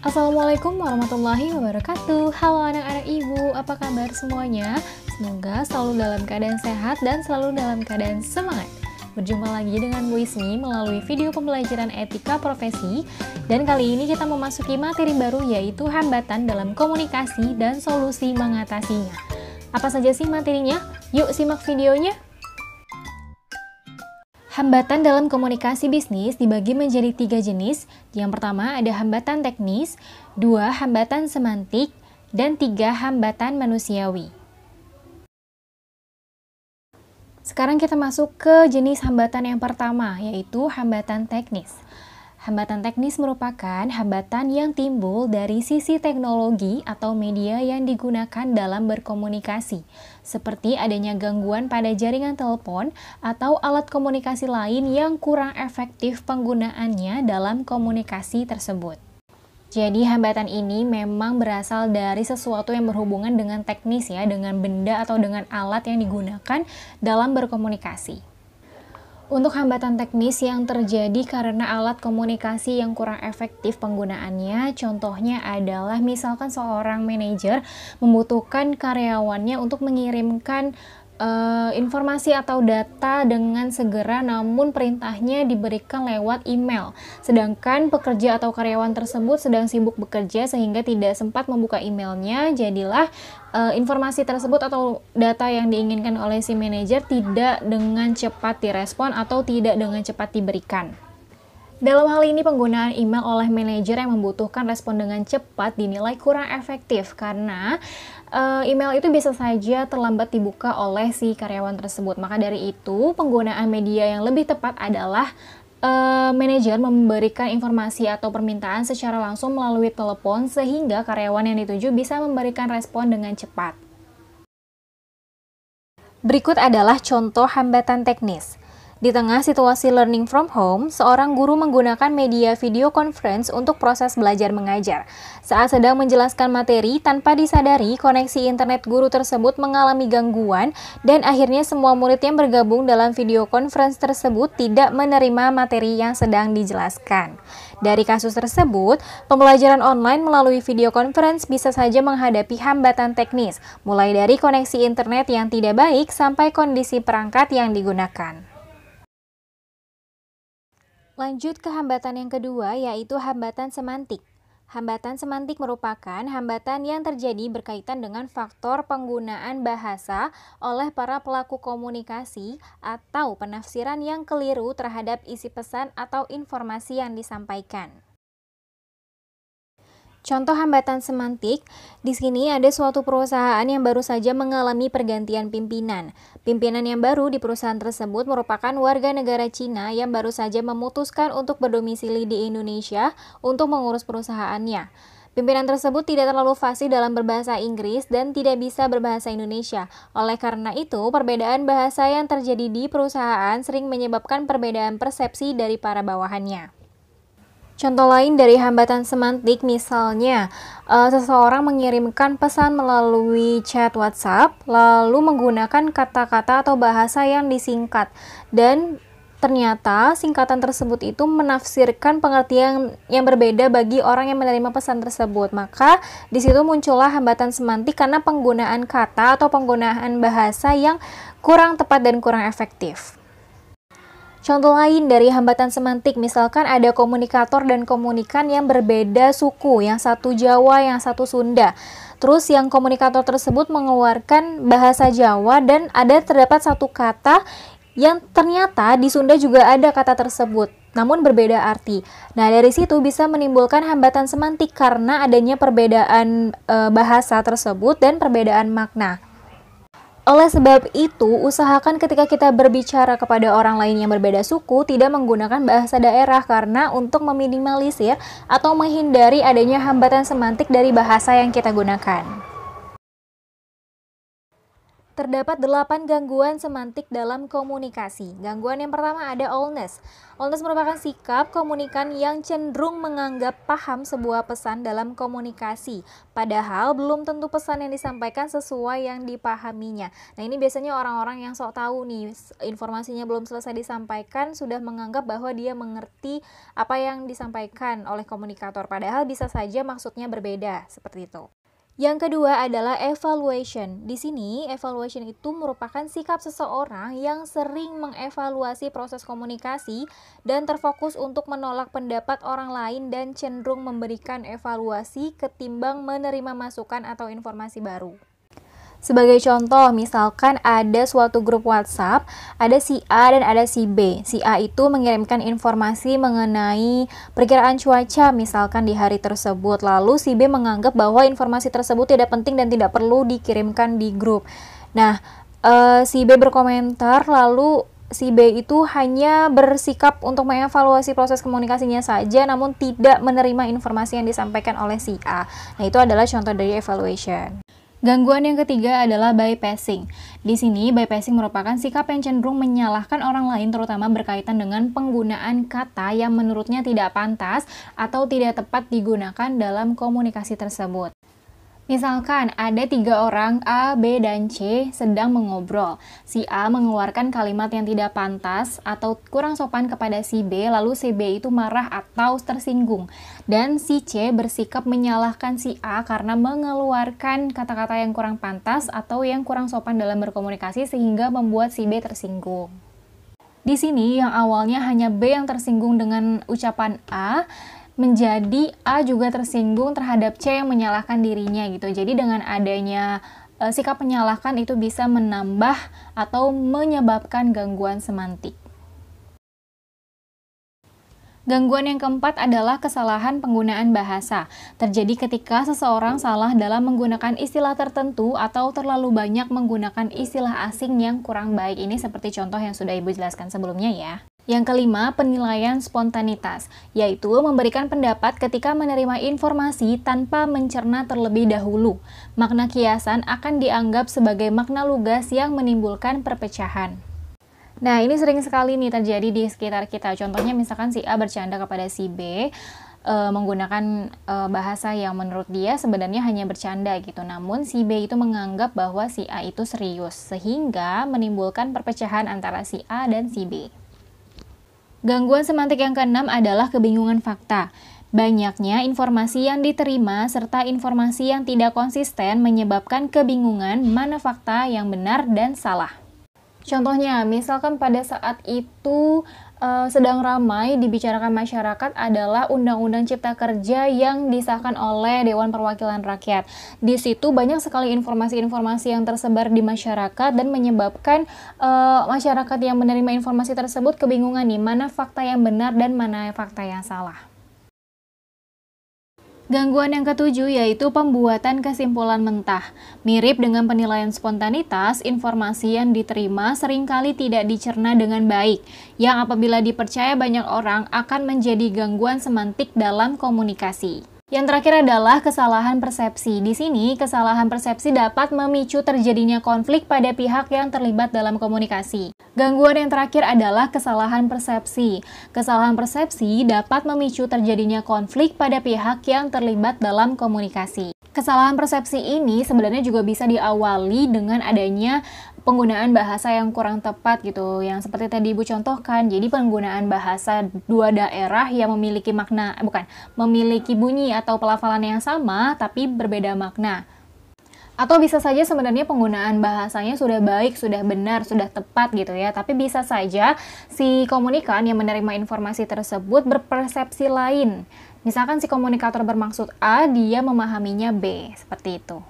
Assalamualaikum warahmatullahi wabarakatuh. Halo anak-anak ibu, apa kabar semuanya? Semoga selalu dalam keadaan sehat dan selalu dalam keadaan semangat. Berjumpa lagi dengan Bu Ismi melalui video pembelajaran etika profesi. Dan kali ini kita memasuki materi baru, yaitu hambatan dalam komunikasi dan solusi mengatasinya. Apa saja sih materinya? Yuk simak videonya. Hambatan dalam komunikasi bisnis dibagi menjadi 3 jenis. Yang pertama ada hambatan teknis, 2 hambatan semantik, dan 3 hambatan manusiawi. Sekarang kita masuk ke jenis hambatan yang pertama, yaitu hambatan teknis. Hambatan teknis merupakan hambatan yang timbul dari sisi teknologi atau media yang digunakan dalam berkomunikasi, seperti adanya gangguan pada jaringan telepon atau alat komunikasi lain yang kurang efektif penggunaannya dalam komunikasi tersebut. Jadi hambatan ini memang berasal dari sesuatu yang berhubungan dengan teknis ya, dengan benda atau dengan alat yang digunakan dalam berkomunikasi. Untuk hambatan teknis yang terjadi karena alat komunikasi yang kurang efektif penggunaannya, contohnya adalah misalkan seorang manajer membutuhkan karyawannya untuk mengirimkan informasi atau data dengan segera, namun perintahnya diberikan lewat email. Sedangkan pekerja atau karyawan tersebut sedang sibuk bekerja sehingga tidak sempat membuka emailnya, jadilah informasi tersebut atau data yang diinginkan oleh si manajer tidak dengan cepat direspon atau tidak dengan cepat diberikan. Dalam hal ini penggunaan email oleh manajer yang membutuhkan respon dengan cepat dinilai kurang efektif karena email itu bisa saja terlambat dibuka oleh si karyawan tersebut. Maka dari itu penggunaan media yang lebih tepat adalah manajer memberikan informasi atau permintaan secara langsung melalui telepon sehingga karyawan yang dituju bisa memberikan respon dengan cepat. Berikut adalah contoh hambatan teknis. Di tengah situasi learning from home, seorang guru menggunakan media video conference untuk proses belajar mengajar. Saat sedang menjelaskan materi, tanpa disadari, koneksi internet guru tersebut mengalami gangguan dan akhirnya semua murid yang bergabung dalam video conference tersebut tidak menerima materi yang sedang dijelaskan. Dari kasus tersebut, pembelajaran online melalui video conference bisa saja menghadapi hambatan teknis, mulai dari koneksi internet yang tidak baik sampai kondisi perangkat yang digunakan. Lanjut ke hambatan yang kedua, yaitu hambatan semantik. Hambatan semantik merupakan hambatan yang terjadi berkaitan dengan faktor penggunaan bahasa oleh para pelaku komunikasi atau penafsiran yang keliru terhadap isi pesan atau informasi yang disampaikan. Contoh hambatan semantik, di sini ada suatu perusahaan yang baru saja mengalami pergantian pimpinan. Pimpinan yang baru di perusahaan tersebut merupakan warga negara Cina yang baru saja memutuskan untuk berdomisili di Indonesia untuk mengurus perusahaannya. Pimpinan tersebut tidak terlalu fasih dalam berbahasa Inggris dan tidak bisa berbahasa Indonesia. Oleh karena itu, perbedaan bahasa yang terjadi di perusahaan sering menyebabkan perbedaan persepsi dari para bawahannya. Contoh lain dari hambatan semantik, misalnya seseorang mengirimkan pesan melalui chat WhatsApp, lalu menggunakan kata-kata atau bahasa yang disingkat, dan ternyata singkatan tersebut itu menafsirkan pengertian yang berbeda bagi orang yang menerima pesan tersebut. Maka di situ muncullah hambatan semantik karena penggunaan kata atau penggunaan bahasa yang kurang tepat dan kurang efektif. Contoh lain dari hambatan semantik, misalkan ada komunikator dan komunikan yang berbeda suku, yang satu Jawa, yang satu Sunda. Terus yang komunikator tersebut mengeluarkan bahasa Jawa dan terdapat satu kata yang ternyata di Sunda juga ada kata tersebut, namun berbeda arti. Nah, dari situ bisa menimbulkan hambatan semantik karena adanya perbedaan bahasa tersebut dan perbedaan makna. Oleh sebab itu, usahakan ketika kita berbicara kepada orang lain yang berbeda suku, tidak menggunakan bahasa daerah karena untuk meminimalisir atau menghindari adanya hambatan semantik dari bahasa yang kita gunakan. Terdapat 8 gangguan semantik dalam komunikasi. Gangguan yang pertama ada allness. Allness merupakan sikap komunikan yang cenderung menganggap paham sebuah pesan dalam komunikasi, padahal belum tentu pesan yang disampaikan sesuai yang dipahaminya. Nah, ini biasanya orang-orang yang sok tahu nih, informasinya belum selesai disampaikan, sudah menganggap bahwa dia mengerti apa yang disampaikan oleh komunikator, padahal bisa saja maksudnya berbeda, seperti itu. Yang kedua adalah evaluation. Di sini, evaluation itu merupakan sikap seseorang yang sering mengevaluasi proses komunikasi dan terfokus untuk menolak pendapat orang lain dan cenderung memberikan evaluasi ketimbang menerima masukan atau informasi baru. Sebagai contoh, misalkan ada suatu grup WhatsApp, ada si A dan ada si B. Si A itu mengirimkan informasi mengenai perkiraan cuaca misalkan di hari tersebut. Lalu si B menganggap bahwa informasi tersebut tidak penting dan tidak perlu dikirimkan di grup. Nah, si B berkomentar, lalu si B itu hanya bersikap untuk mengevaluasi proses komunikasinya saja, namun tidak menerima informasi yang disampaikan oleh si A. Nah, itu adalah contoh dari evaluation. Gangguan yang ketiga adalah bypassing. Di sini, bypassing merupakan sikap yang cenderung menyalahkan orang lain, terutama berkaitan dengan penggunaan kata yang menurutnya tidak pantas atau tidak tepat digunakan dalam komunikasi tersebut. Misalkan ada 3 orang A, B, dan C sedang mengobrol. Si A mengeluarkan kalimat yang tidak pantas atau kurang sopan kepada si B, lalu si B itu marah atau tersinggung. Dan si C bersikap menyalahkan si A karena mengeluarkan kata-kata yang kurang pantas atau yang kurang sopan dalam berkomunikasi sehingga membuat si B tersinggung. Di sini yang awalnya hanya B yang tersinggung dengan ucapan A, menjadi A juga tersinggung terhadap C yang menyalahkan dirinya gitu. Jadi dengan adanya sikap menyalahkan itu bisa menambah atau menyebabkan gangguan semantik. Gangguan yang keempat adalah kesalahan penggunaan bahasa. Terjadi ketika seseorang salah dalam menggunakan istilah tertentu atau terlalu banyak menggunakan istilah asing yang kurang baik. Ini seperti contoh yang sudah Ibu jelaskan sebelumnya ya. Yang kelima, penilaian spontanitas, yaitu memberikan pendapat ketika menerima informasi tanpa mencerna terlebih dahulu. Makna kiasan akan dianggap sebagai makna lugas yang menimbulkan perpecahan. Nah, ini sering sekali nih terjadi di sekitar kita. Contohnya misalkan si A bercanda kepada si B, menggunakan bahasa yang menurut dia sebenarnya hanya bercanda gitu. Namun si B itu menganggap bahwa si A itu serius, sehingga menimbulkan perpecahan antara si A dan si B. Gangguan semantik yang keenam adalah kebingungan fakta. Banyaknya informasi yang diterima serta informasi yang tidak konsisten menyebabkan kebingungan mana fakta yang benar dan salah. Contohnya, misalkan pada saat itu sedang ramai dibicarakan masyarakat adalah Undang-Undang Cipta Kerja yang disahkan oleh Dewan Perwakilan Rakyat. Di situ banyak sekali informasi-informasi yang tersebar di masyarakat dan menyebabkan masyarakat yang menerima informasi tersebut kebingungan nih, mana fakta yang benar dan mana fakta yang salah. Gangguan yang ketujuh yaitu pembuatan kesimpulan mentah. Mirip dengan penilaian spontanitas, informasi yang diterima seringkali tidak dicerna dengan baik, yang apabila dipercaya banyak orang akan menjadi gangguan semantik dalam komunikasi. Yang terakhir adalah kesalahan persepsi. Di sini, kesalahan persepsi dapat memicu terjadinya konflik pada pihak yang terlibat dalam komunikasi. Gangguan yang terakhir adalah kesalahan persepsi. Kesalahan persepsi dapat memicu terjadinya konflik pada pihak yang terlibat dalam komunikasi. Kesalahan persepsi ini sebenarnya juga bisa diawali dengan adanya penggunaan bahasa yang kurang tepat gitu, yang seperti tadi Ibu contohkan. Jadi penggunaan bahasa dua daerah yang memiliki memiliki bunyi atau pelafalan yang sama tapi berbeda makna. Atau bisa saja sebenarnya penggunaan bahasanya sudah baik, sudah benar, sudah tepat gitu ya, tapi bisa saja si komunikan yang menerima informasi tersebut berpersepsi lain. Misalkan si komunikator bermaksud A, dia memahaminya B, seperti itu.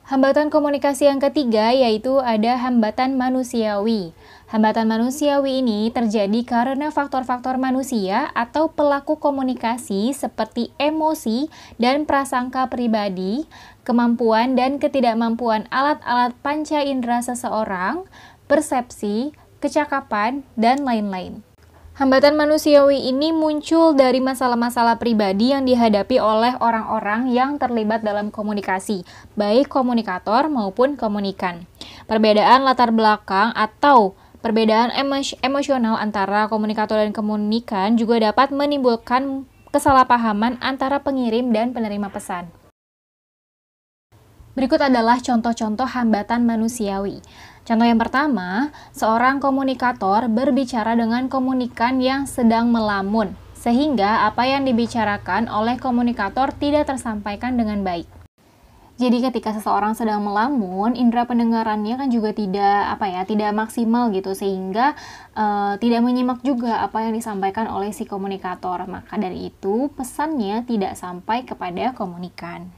Hambatan komunikasi yang ketiga yaitu ada hambatan manusiawi. Hambatan manusiawi ini terjadi karena faktor-faktor manusia atau pelaku komunikasi seperti emosi dan prasangka pribadi, kemampuan dan ketidakmampuan alat-alat panca indera seseorang, persepsi, kecakapan, dan lain-lain. Hambatan manusiawi ini muncul dari masalah-masalah pribadi yang dihadapi oleh orang-orang yang terlibat dalam komunikasi, baik komunikator maupun komunikan. Perbedaan latar belakang atau perbedaan emosional antara komunikator dan komunikan juga dapat menimbulkan kesalahpahaman antara pengirim dan penerima pesan. Berikut adalah contoh-contoh hambatan manusiawi. Contoh yang pertama, seorang komunikator berbicara dengan komunikan yang sedang melamun, sehingga apa yang dibicarakan oleh komunikator tidak tersampaikan dengan baik. Jadi ketika seseorang sedang melamun, indera pendengarannya kan juga tidak maksimal gitu, sehingga tidak menyimak juga apa yang disampaikan oleh si komunikator. Maka dari itu, pesannya tidak sampai kepada komunikan.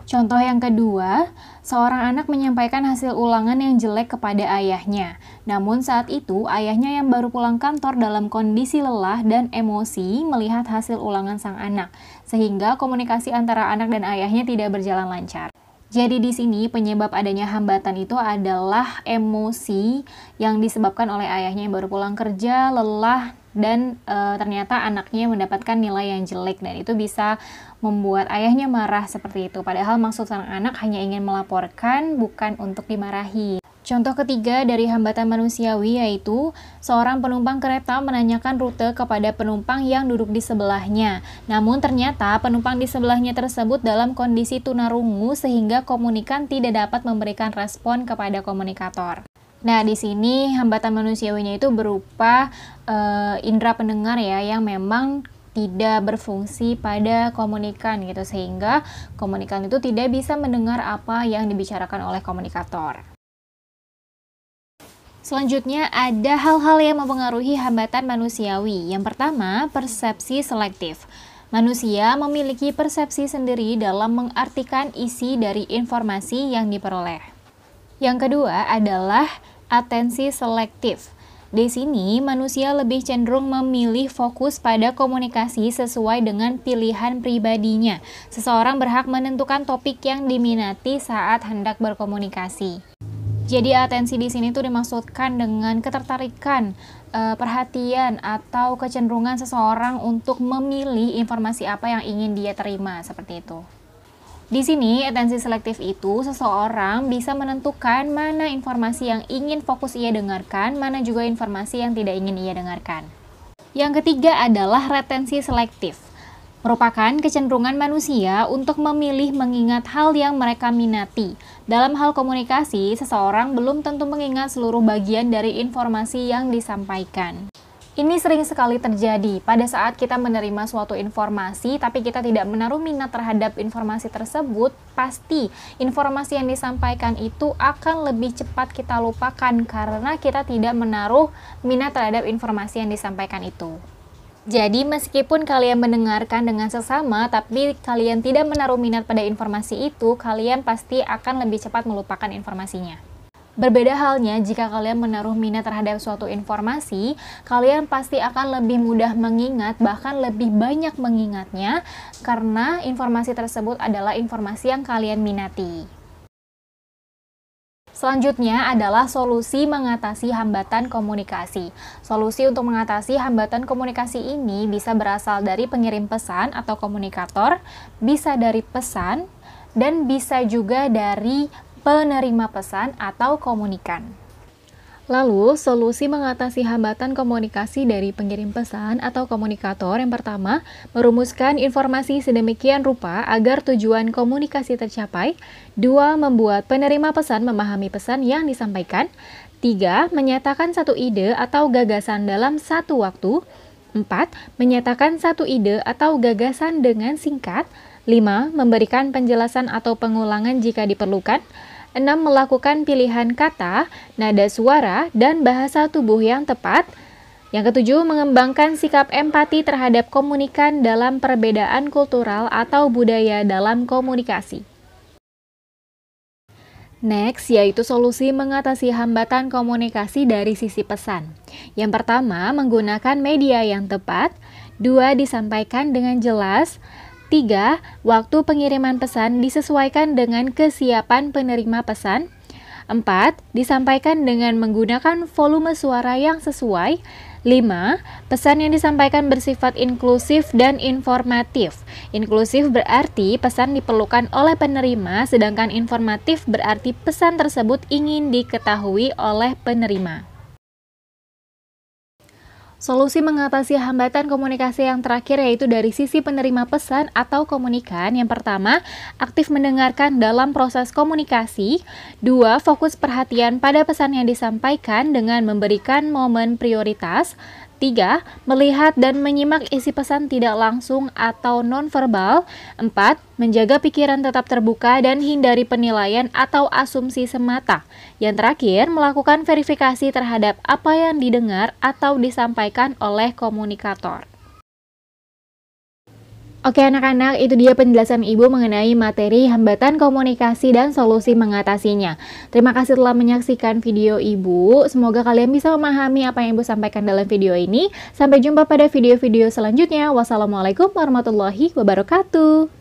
Contoh yang kedua, seorang anak menyampaikan hasil ulangan yang jelek kepada ayahnya. Namun saat itu, ayahnya yang baru pulang kantor dalam kondisi lelah dan emosi melihat hasil ulangan sang anak, sehingga komunikasi antara anak dan ayahnya tidak berjalan lancar. Jadi di sini penyebab adanya hambatan itu adalah emosi yang disebabkan oleh ayahnya yang baru pulang kerja, lelah, dan ternyata anaknya mendapatkan nilai yang jelek, dan itu bisa membuat ayahnya marah seperti itu. Padahal maksud sang anak hanya ingin melaporkan, bukan untuk dimarahi. Contoh ketiga dari hambatan manusiawi yaitu seorang penumpang kereta menanyakan rute kepada penumpang yang duduk di sebelahnya. Namun ternyata penumpang di sebelahnya tersebut dalam kondisi tunarungu sehingga komunikan tidak dapat memberikan respon kepada komunikator. Nah, di sini hambatan manusiawinya itu berupa indera pendengar ya, yang memang tidak berfungsi pada komunikan gitu, sehingga komunikan itu tidak bisa mendengar apa yang dibicarakan oleh komunikator. Selanjutnya ada hal-hal yang mempengaruhi hambatan manusiawi. Yang pertama, persepsi selektif. Manusia memiliki persepsi sendiri dalam mengartikan isi dari informasi yang diperoleh. Yang kedua adalah atensi selektif. Di sini, manusia lebih cenderung memilih fokus pada komunikasi sesuai dengan pilihan pribadinya. Seseorang berhak menentukan topik yang diminati saat hendak berkomunikasi. Jadi atensi di sini tuh dimaksudkan dengan ketertarikan, perhatian atau kecenderungan seseorang untuk memilih informasi apa yang ingin dia terima, seperti itu. Di sini, atensi selektif itu seseorang bisa menentukan mana informasi yang ingin fokus ia dengarkan, mana juga informasi yang tidak ingin ia dengarkan. Yang ketiga adalah retensi selektif. Merupakan kecenderungan manusia untuk memilih mengingat hal yang mereka minati. Dalam hal komunikasi, seseorang belum tentu mengingat seluruh bagian dari informasi yang disampaikan. Ini sering sekali terjadi pada saat kita menerima suatu informasi, tapi kita tidak menaruh minat terhadap informasi tersebut, pasti informasi yang disampaikan itu akan lebih cepat kita lupakan karena kita tidak menaruh minat terhadap informasi yang disampaikan itu. Jadi meskipun kalian mendengarkan dengan seksama, tapi kalian tidak menaruh minat pada informasi itu, kalian pasti akan lebih cepat melupakan informasinya. Berbeda halnya jika kalian menaruh minat terhadap suatu informasi, kalian pasti akan lebih mudah mengingat, bahkan lebih banyak mengingatnya, karena informasi tersebut adalah informasi yang kalian minati. Selanjutnya adalah solusi mengatasi hambatan komunikasi. Solusi untuk mengatasi hambatan komunikasi ini bisa berasal dari pengirim pesan atau komunikator, bisa dari pesan, dan bisa juga dari penerima pesan atau komunikan. Lalu, solusi mengatasi hambatan komunikasi dari pengirim pesan atau komunikator yang pertama, merumuskan informasi sedemikian rupa agar tujuan komunikasi tercapai. 2. Membuat penerima pesan memahami pesan yang disampaikan. 3. Menyatakan satu ide atau gagasan dalam satu waktu. 4. Menyatakan satu ide atau gagasan dengan singkat. 5. Memberikan penjelasan atau pengulangan jika diperlukan. 6. Melakukan pilihan kata, nada suara, dan bahasa tubuh yang tepat. Yang ketujuh, mengembangkan sikap empati terhadap komunikan dalam perbedaan kultural atau budaya dalam komunikasi. Next, yaitu solusi mengatasi hambatan komunikasi dari sisi pesan. Yang pertama, menggunakan media yang tepat. 2. Disampaikan dengan jelas. 3. Waktu pengiriman pesan disesuaikan dengan kesiapan penerima pesan. 4. Disampaikan dengan menggunakan volume suara yang sesuai. 5. Pesan yang disampaikan bersifat inklusif dan informatif. Inklusif berarti pesan diperlukan oleh penerima, sedangkan informatif berarti pesan tersebut ingin diketahui oleh penerima. Solusi mengatasi hambatan komunikasi yang terakhir yaitu dari sisi penerima pesan atau komunikan. Yang pertama, aktif mendengarkan dalam proses komunikasi. 2. Fokus perhatian pada pesan yang disampaikan dengan memberikan momen prioritas. 3. Melihat dan menyimak isi pesan tidak langsung atau nonverbal. 4. Menjaga pikiran tetap terbuka dan hindari penilaian atau asumsi semata. Yang terakhir, melakukan verifikasi terhadap apa yang didengar atau disampaikan oleh komunikator. Oke anak-anak, itu dia penjelasan Ibu mengenai materi hambatan komunikasi dan solusi mengatasinya. Terima kasih telah menyaksikan video Ibu. Semoga kalian bisa memahami apa yang Ibu sampaikan dalam video ini. Sampai jumpa pada video-video selanjutnya. Wassalamualaikum warahmatullahi wabarakatuh.